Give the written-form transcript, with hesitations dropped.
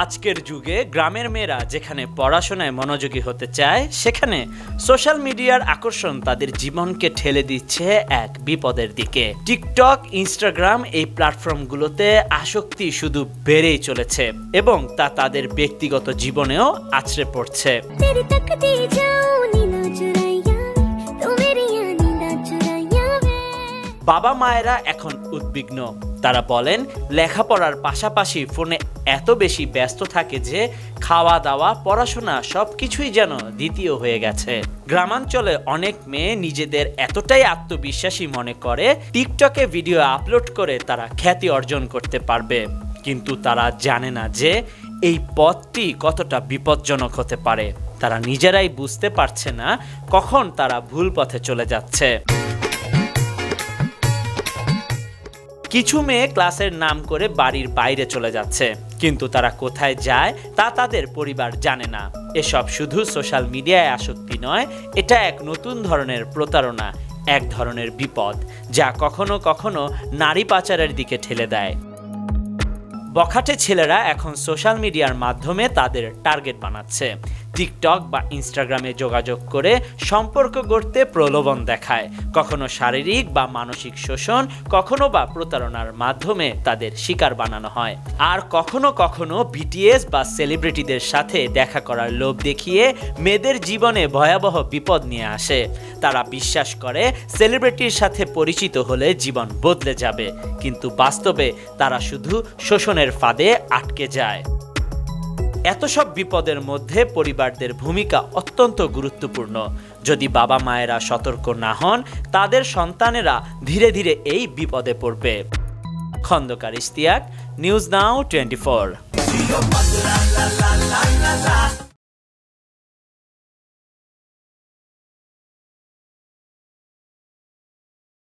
আজকের যুগে গ্রামের মেয়েরা যেখানে পড়াশোনায় মনোযোগী হতে চায়, সেখানে সোশ্যাল মিডিয়ার আকর্ষণ তাদের জীবনকে ঠেলে দিচ্ছে এক বিপদের দিকে। টিকটক, ইনস্টাগ্রাম এই প্ল্যাটফর্মগুলোতে আসক্তি শুধু বেড়েই চলেছে এবং তা তাদের ব্যক্তিগত জীবনেও আছড়ে পড়ছে। বাবা মায়েরা এখন উদ্বিগ্ন। তারা বলেন, লেখাপড়ার পাশাপাশি ফোনে এত বেশি ব্যস্ত থাকে যে খাওয়া দাওয়া, পড়াশোনা সবকিছুই যেন দ্বিতীয় হয়ে গেছে। গ্রামাঞ্চলে অনেক মেয়ে নিজেদের এতটাই আত্মবিশ্বাসী মনে করে টিকটকে ভিডিও আপলোড করে তারা খ্যাতি অর্জন করতে পারবে, কিন্তু তারা জানে না যে এই পথটি কতটা বিপজ্জনক হতে পারে। তারা নিজেরাই বুঝতে পারছে না কখন তারা ভুল পথে চলে যাচ্ছে। কিছু মেয়ে ক্লাসের নাম করে বাড়ির বাইরে চলে যাচ্ছে, কিন্তু তারা কোথায় যায় তা তাদের পরিবার জানে না। এসব শুধু সোশ্যাল মিডিয়ায় আসক্তি নয়, এটা এক নতুন ধরনের প্রতারণা, এক ধরনের বিপদ যা কখনো কখনো নারী পাচারের দিকে ঠেলে দেয়। বখাটে ছেলেরা এখন সোশ্যাল মিডিয়ার মাধ্যমে তাদের টার্গেট বানাচ্ছে। টিকটক বা ইনস্টাগ্রামে যোগাযোগ করে সম্পর্ক গড়তে প্রলোভন দেখায়, কখনো শারীরিক বা মানসিক শোষণ, কখনো বা প্রতারণার মাধ্যমে তাদের শিকার বানানো হয়। আর কখনো কখনো বিটিএস বা সেলিব্রিটিদের সাথে দেখা করার লোভ দেখিয়ে মেয়েদের জীবনে ভয়াবহ বিপদ নিয়ে আসে। তারা বিশ্বাস করে সেলিব্রিটির সাথে পরিচিত হলে জীবন বদলে যাবে, কিন্তু বাস্তবে তারা শুধু শোষণের ফাঁদে আটকে যায়। এত সব বিপদের মধ্যে পরিবারদের ভূমিকা অত্যন্ত গুরুত্বপূর্ণ। যদি বাবা মায়েরা সতর্ক না হন, তাদের সন্তানেরা ধীরে ধীরে এই বিপদে পড়বে। Khandakar Ishtiaq, news now 24।